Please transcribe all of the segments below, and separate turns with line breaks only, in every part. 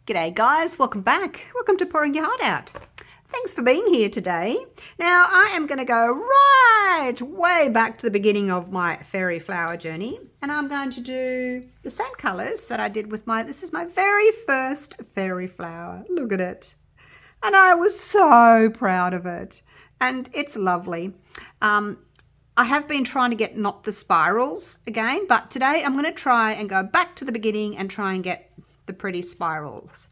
G'day guys, welcome back. Welcome to Pouring Your Heart Out. Thanks for being here today. Now I am going to go right way back to the beginning of my fairy flower journey, and I'm going to do the same colours that I did with this is my very first fairy flower. Look at it. And I was so proud of it. And it's lovely. I have been trying to get not the spirals again, but today I'm going to try and go back to the beginning and try and get the pretty spirals.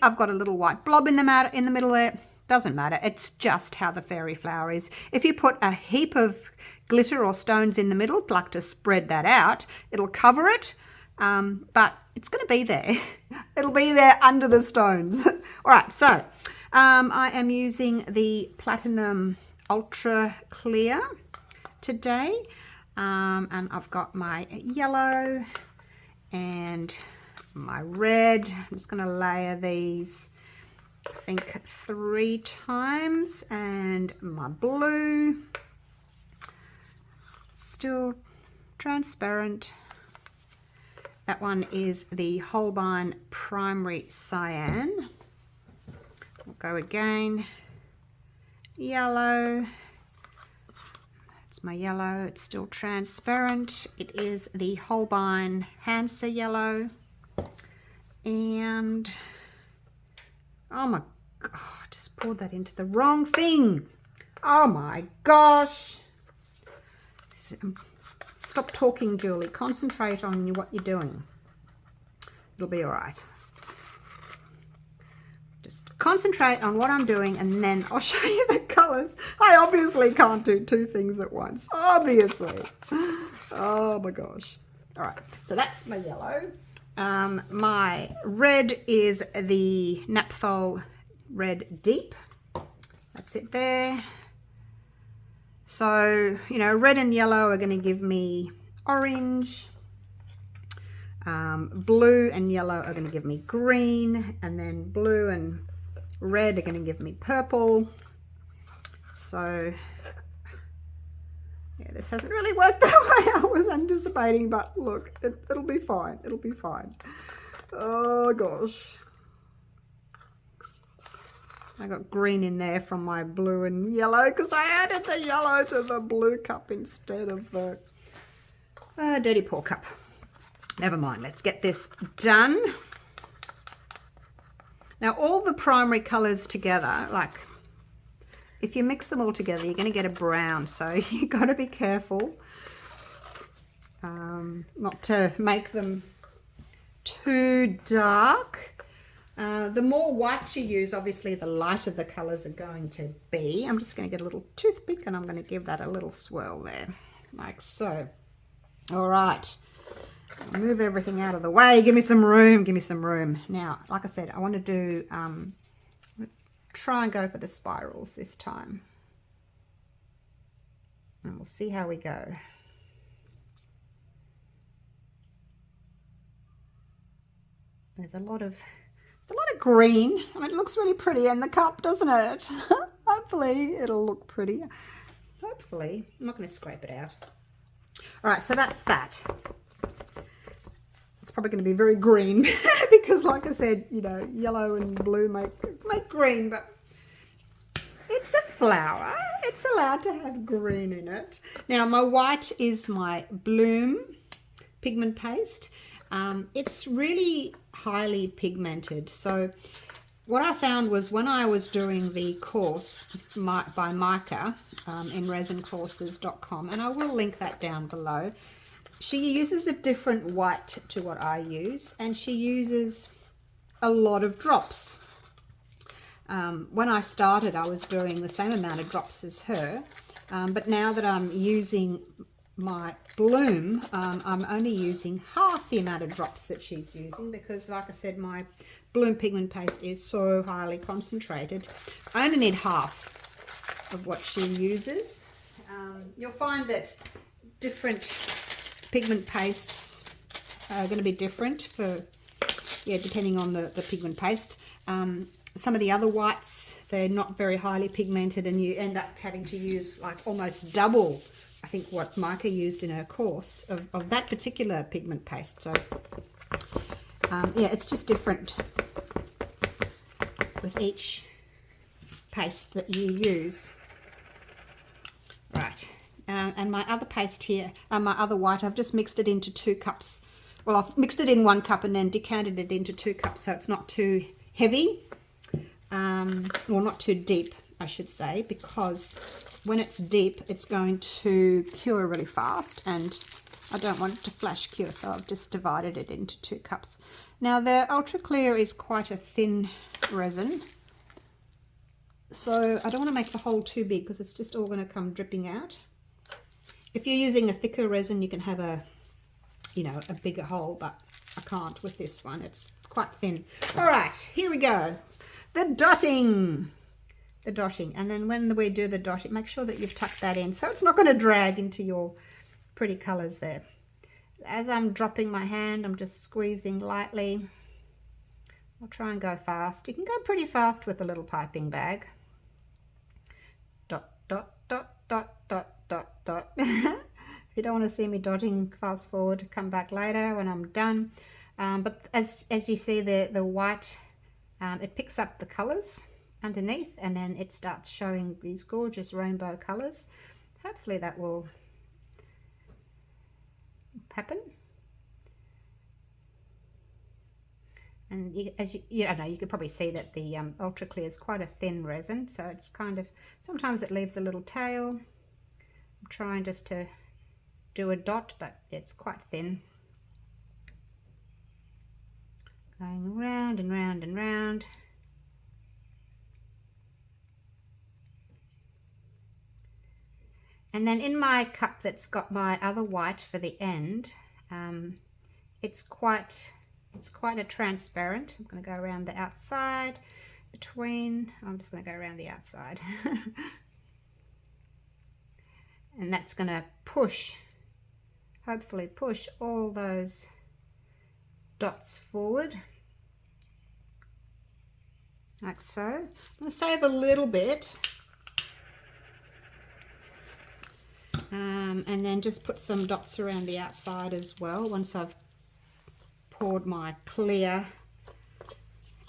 I've got a little white blob in the middle there. Doesn't matter. It's just how the fairy flower is. If you put a heap of glitter or stones in the middle, like to spread that out, it'll cover it. But it's going to be there. It'll be there under the stones. All right. So I am using the Platinum Ultra Clear today. And I've got my yellow and my red. I'm just going to layer these, I think, 3 times, and my blue, still transparent. That one is the Holbein Primary Cyan. We'll go again, yellow. That's my yellow. It's still transparent. It is the Holbein Hansa Yellow. And oh my god, just poured that into the wrong thing. Oh my gosh. Stop talking, Julie. Concentrate on what you're doing. It'll be all right. Just concentrate on what I'm doing, and then I'll show you the colours. I obviously can't do 2 things at once. Obviously. Oh my gosh. All right. So that's my yellow. My red is the Naphthol Red Deep. That's it there. So, you know, red and yellow are going to give me orange. Blue and yellow are going to give me green. And then blue and red are going to give me purple. So, yeah, this hasn't really worked the way I was anticipating, but look, it'll be fine. It'll be fine. Oh gosh. I got green in there from my blue and yellow because I added the yellow to the blue cup instead of the dirty pour cup. Never mind, let's get this done. Now all the primary colours together, like, if you mix them all together, you're going to get a brown, so you've got to be careful not to make them too dark. The more white you use, obviously, the lighter the colours are going to be. I'm just going to get a little toothpick and I'm going to give that a little swirl there, like so. All right. I'll move everything out of the way. Give me some room. Give me some room. Now, like I said, I want to do... try and go for the spirals this time, and we'll see how we go. There's a lot of green. I mean, it looks really pretty in the cup, doesn't it? Hopefully it'll look pretty. Hopefully. I'm not going to scrape it out. All right, so that's that. It's probably going to be very green because, like I said, you know, yellow and blue make green, but it's a flower. It's allowed to have green in it. Now, my white is my Bloom pigment paste. It's really highly pigmented. So what I found was when I was doing the course by Micah in resincourses.com, and I will link that down below, she uses a different white to what I use, and she uses a lot of drops. When I started, I was doing the same amount of drops as her, but now that I'm using my Bloom, I'm only using half the amount of drops that she's using because, like I said, my Bloom pigment paste is so highly concentrated. I only need half of what she uses. You'll find that different pigment pastes are going to be different for, yeah, depending on the pigment paste. Some of the other whites, they're not very highly pigmented, and you end up having to use like almost double, I think, what Micah used in her course of that particular pigment paste. So yeah, it's just different with each paste that you use. Right, and my other paste here, my other white, I've just mixed it into 2 cups. Well, I've mixed it in 1 cup and then decanted it into 2 cups, so it's not too heavy, well, not too deep, I should say, because when it's deep, it's going to cure really fast, and I don't want it to flash cure, so I've just divided it into 2 cups. Now, the Ultra Clear is quite a thin resin, so I don't want to make the hole too big because it's just all going to come dripping out. If you're using a thicker resin, you can have a, you know, a bigger hole, but I can't with this one. It's quite thin. All right, here we go. The dotting. The dotting. And then when we do the dotting, make sure that you've tucked that in so it's not going to drag into your pretty colors there. As I'm dropping my hand, I'm just squeezing lightly. I'll try and go fast. You can go pretty fast with a little piping bag. Dot, dot, dot, dot, dot, dot, dot. If you don't want to see me dotting, fast forward, come back later when I'm done. But as you see, the white, it picks up the colors underneath, and then it starts showing these gorgeous rainbow colors. Hopefully that will happen. And I know you could probably see that the Ultra Clear is quite a thin resin, so it's kind of, sometimes it leaves a little tail. I'm trying just to do a dot, but it's quite thin. Going round and round and round. And then in my cup that's got my other white for the end, it's quite a transparent. I'm going to go around the outside between, I'm just going to go around the outside. And that's going to push, hopefully push all those dots forward. Like so. I'm going to save a little bit. And then just put some dots around the outside as well once I've poured my clear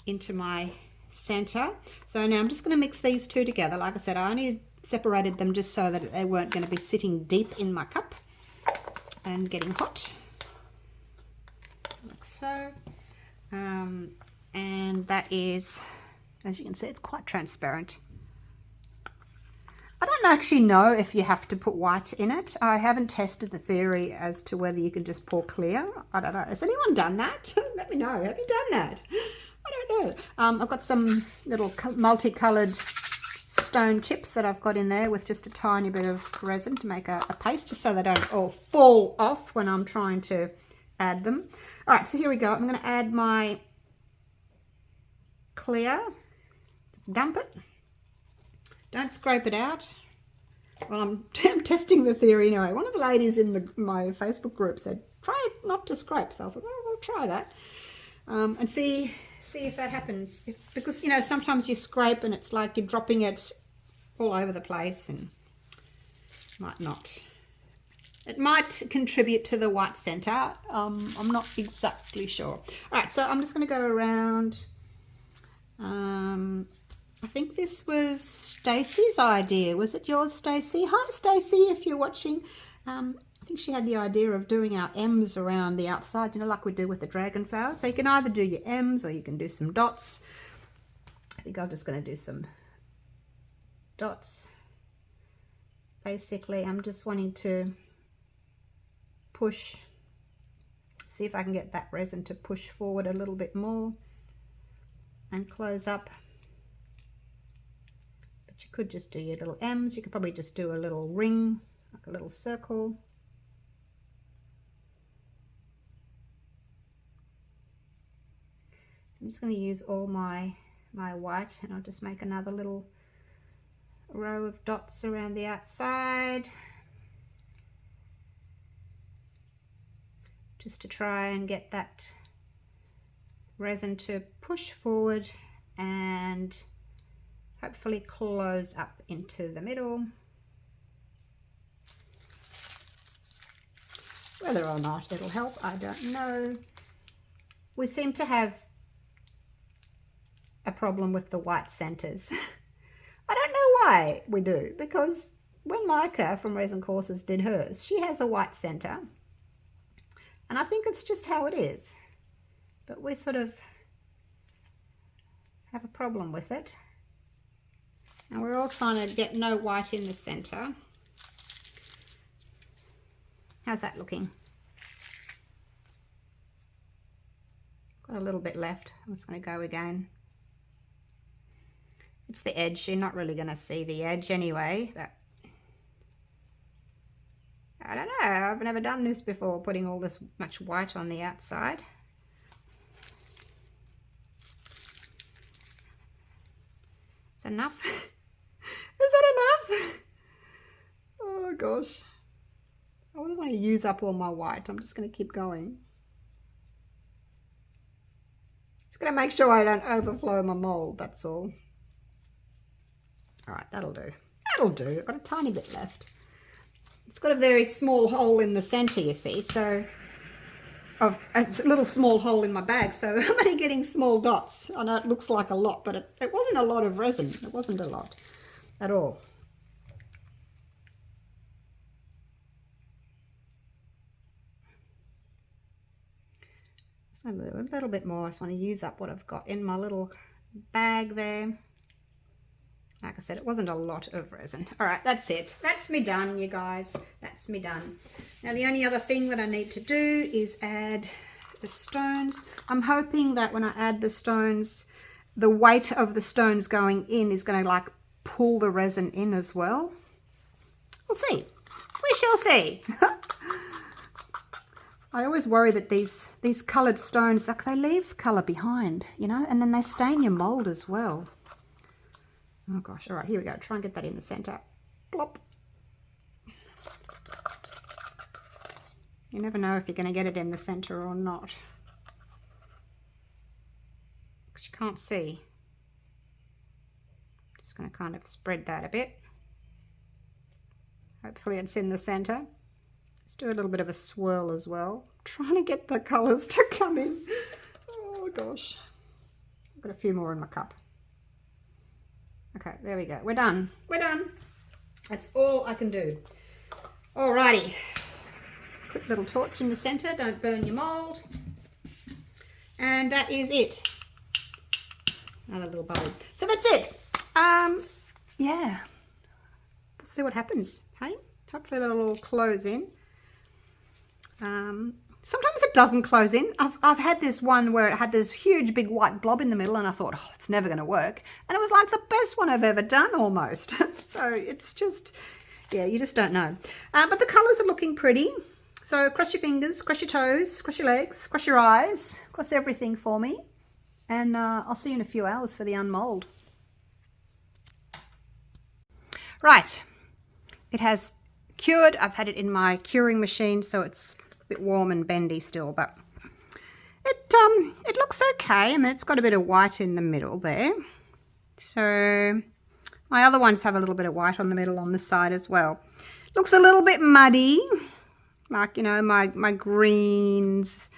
into my center. So now I'm just going to mix these two together. Like I said, I only separated them just so that they weren't going to be sitting deep in my cup and getting hot, like so. And that is, as you can see, it's quite transparent. I don't actually know if you have to put white in it. I haven't tested the theory as to whether you can just pour clear. I don't know. Has anyone done that? Let me know. Have you done that? I don't know. I've got some little multicolored stone chips that I've got in there with just a tiny bit of resin to make a paste, just so they don't all fall off when I'm trying to add them. All right, so here we go. I'm going to add my clear. Just dump it. Don't scrape it out. Well, I'm testing the theory anyway. One of the ladies in my Facebook group said, try not to scrape. So I thought, well, I'll try that and see if that happens. Because, you know, sometimes you scrape and it's like you're dropping it all over the place, and might not. It might contribute to the white center. I'm not exactly sure. All right, so I'm just going to go around. I think this was Stacey's idea. Was it yours, Stacey? Hi, Stacey, if you're watching. I think she had the idea of doing our M's around the outside, you know, like we do with the dragon flower. So you can either do your M's or you can do some dots. I think I'm just going to do some dots. Basically, I'm just wanting to push, see if I can get that resin to push forward a little bit more and close up. You could just do your little M's. You could probably just do a little ring, like a little circle. So I'm just going to use all my white, and I'll just make another little row of dots around the outside, just to try and get that resin to push forward and hopefully close up into the middle. Whether or not it'll help, I don't know. We seem to have a problem with the white centers. I don't know why we do, because when Micah from Resin Courses did hers, she has a white center. And I think it's just how it is. But we sort of have a problem with it. And we're all trying to get no white in the center. How's that looking? Got a little bit left. I'm just going to go again. It's the edge. You're not really going to see the edge anyway. But I don't know. I've never done this before, putting all this much white on the outside. Is that enough? Is that enough? Oh gosh. I wouldn't want to use up all my white. I'm just going to keep going. Just going to make sure I don't overflow my mold, that's all. All right, that'll do. That'll do. I've got a tiny bit left. It's got a very small hole in the center, you see, so a little small hole in my bag, so I'm only getting small dots. I know it looks like a lot, but it wasn't a lot of resin. It wasn't a lot at all. So a little bit more. I just want to use up what I've got in my little bag there. Like I said, it wasn't a lot of resin. All right, that's it. That's me done, you guys. That's me done. Now, the only other thing that I need to do is add the stones. I'm hoping that when I add the stones, the weight of the stones going in is going to like pull the resin in as well. We'll see. We shall see. I always worry that these coloured stones, like they leave colour behind, you know, and then they stain your mould as well. Oh gosh, all right, here we go. Try and get that in the center. Plop. You never know if you're going to get it in the center or not, because you can't see. Just going to kind of spread that a bit. Hopefully it's in the center. Let's do a little bit of a swirl as well. I'm trying to get the colors to come in. Oh gosh. I've got a few more in my cup. Okay, there we go. We're done. We're done. That's all I can do. Alrighty. Quick little torch in the center. Don't burn your mold. And that is it. Another little bubble. So that's it. Yeah. Let's see what happens. Hey? Hopefully that'll all close in. Sometimes it doesn't close in. I've had this one where it had this huge big white blob in the middle and I thought, oh, it's never going to work. And it was like the best one I've ever done almost. So it's just, yeah, you just don't know. But the colours are looking pretty. So cross your fingers, cross your toes, cross your legs, cross your eyes, cross everything for me. And I'll see you in a few hours for the unmold. Right. It has cured. I've had it in my curing machine, so it's bit warm and bendy still, but it looks okay. I mean, it's got a bit of white in the middle there. So my other ones have a little bit of white on the middle on the side as well. Looks a little bit muddy, like, you know, my greens,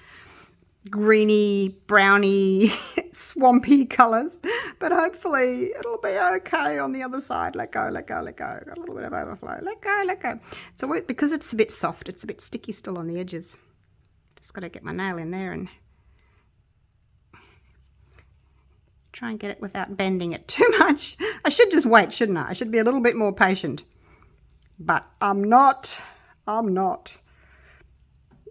greeny, browny, swampy colours, but hopefully it'll be okay on the other side. Let go, let go, let go. Got a little bit of overflow. Let go, let go. So because it's a bit soft, it's a bit sticky still on the edges. Just got to get my nail in there and try and get it without bending it too much. I should just wait, shouldn't I? I should be a little bit more patient, but I'm not.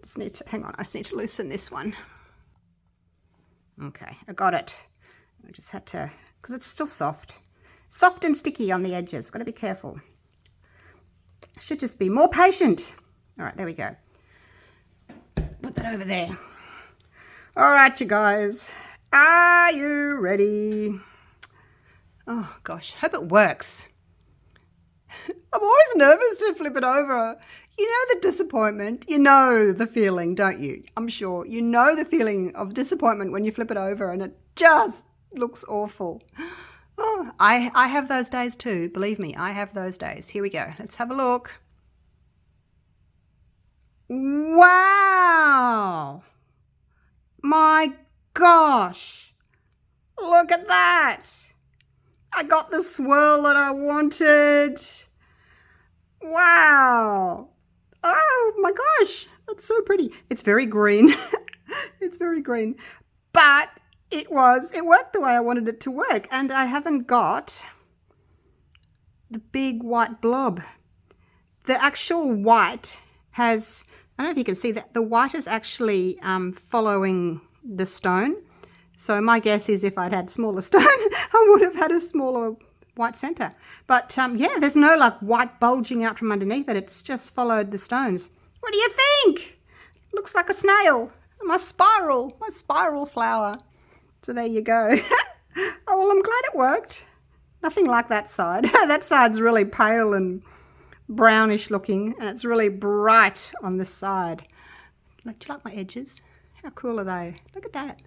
Just need to, hang on, I just need to loosen this one. Okay, I got it. I just had to, because it's still soft. Soft and sticky on the edges. Got to be careful. I should just be more patient. All right, there we go. Put that over there. All right, you guys. Are you ready? Oh, gosh. Hope it works. I'm always nervous to flip it over. You know the disappointment. You know the feeling, don't you? I'm sure. You know the feeling of disappointment when you flip it over and it just looks awful. Oh, I have those days too. Believe me, I have those days. Here we go. Let's have a look. Wow. My gosh. Look at that. I got the swirl that I wanted. Wow. Oh my gosh, that's so pretty. It's very green. It's very green. But it worked the way I wanted it to work. And I haven't got the big white blob. The actual white has, I don't know if you can see that, the white is actually following the stone. So my guess is if I'd had smaller stone, I would have had a smaller white center. But yeah, there's no like white bulging out from underneath it. It's just followed the stones. What do you think? Looks like a snail. My spiral flower. So there you go. Oh, well, I'm glad it worked. Nothing like that side. That side's really pale and brownish looking, and it's really bright on this side. Like, do you like my edges? How cool are they? Look at that.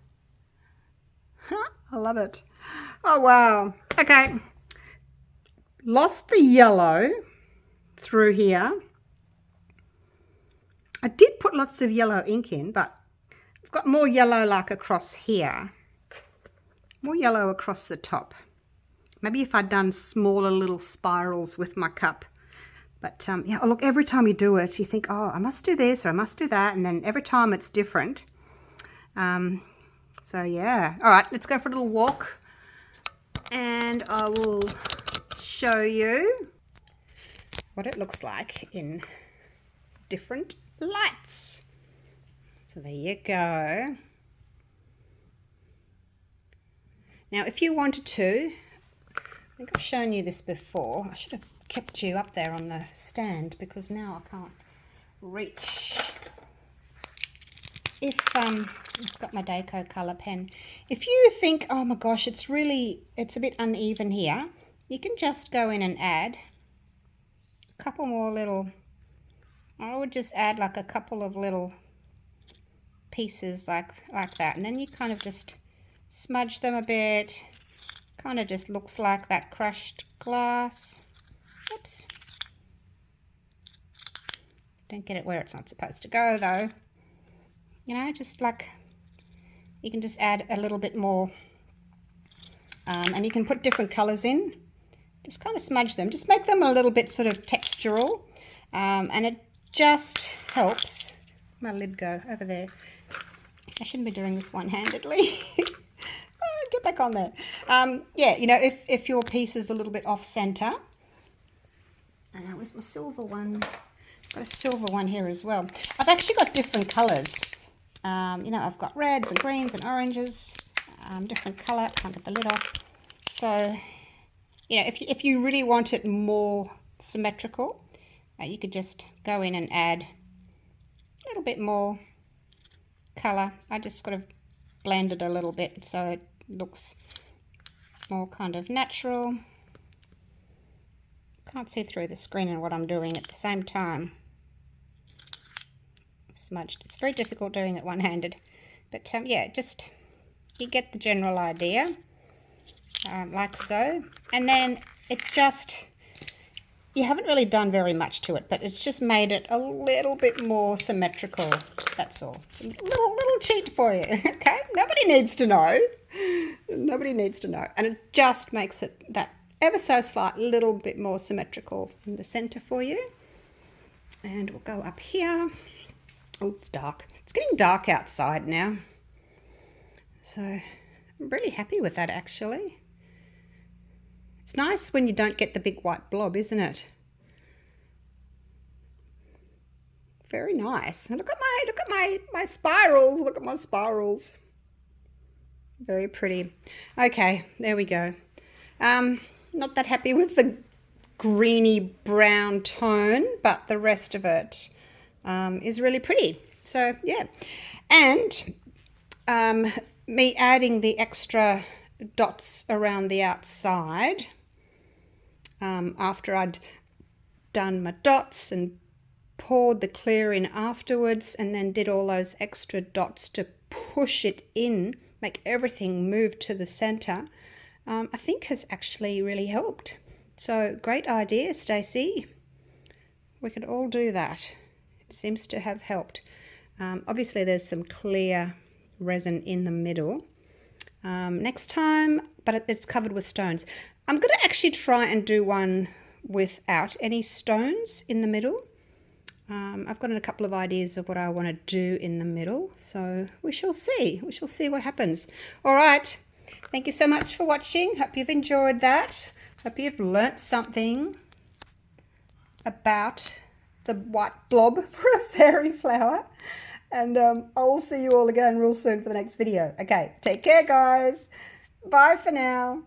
Huh? I love it. Oh, wow. Okay. Lost the yellow through here. I did put lots of yellow ink in, but I've got more yellow like across here. More yellow across the top. Maybe if I'd done smaller little spirals with my cup. But yeah, oh, look, every time you do it, you think, oh, I must do this or I must do that. And then every time it's different. So yeah. All right, let's go for a little walk. And I will show you what it looks like in different lights. So there you go. Now, if you wanted to, I think I've shown you this before. I should have kept you up there on the stand because now I can't reach. If it's got my Deco color pen. If you think, oh my gosh, it's a bit uneven here, you can just go in and add a couple more little. I would just add like a couple of little pieces like that, and then you kind of just smudge them a bit. Kind of just looks like that crushed glass. Oops. Don't get it where it's not supposed to go though. You know, just like you can just add a little bit more, and you can put different colors in. Just kind of smudge them. Just make them a little bit sort of textural, and it just helps. My lid go over there. I shouldn't be doing this one-handedly. Get back on there. Yeah, you know, if your piece is a little bit off center. Where's my silver one? Got a silver one here as well. I've actually got different colors. You know, I've got reds and greens and oranges, different color. Can't get the lid off. So, you know, if you really want it more symmetrical, you could just go in and add a little bit more color. I just sort of blend it a little bit so it looks more kind of natural. Can't see through the screen and what I'm doing at the same time. Smudged. It's very difficult doing it one-handed, but yeah, just you get the general idea, like so. And then it just, you haven't really done very much to it, but it's just made it a little bit more symmetrical. That's all. It's a little cheat for you. Okay, nobody needs to know. Nobody needs to know, and it just makes it that ever so slight little bit more symmetrical in the center for you. And we'll go up here. Oh, it's dark. It's getting dark outside now. So I'm really happy with that actually. It's nice when you don't get the big white blob, isn't it? Very nice. Look at my spirals. Look at my spirals. Very pretty. Okay, there we go. Not that happy with the greeny brown tone, but the rest of it is really pretty. So yeah, and me adding the extra dots around the outside after I'd done my dots and poured the clear in afterwards, and then did all those extra dots to push it in, make everything move to the center, I think has actually really helped. So great idea, Stacey. We could all do that. It seems to have helped. Obviously there's some clear resin in the middle, next time, but it's covered with stones. I'm going to actually try and do one without any stones in the middle. I've got a couple of ideas of what I want to do in the middle, so we shall see. We shall see what happens. All right. Thank you so much for watching. Hope you've enjoyed that. Hope you've learnt something about the white blob for a fairy flower. And I'll see you all again real soon for the next video. Okay, take care, guys. Bye for now.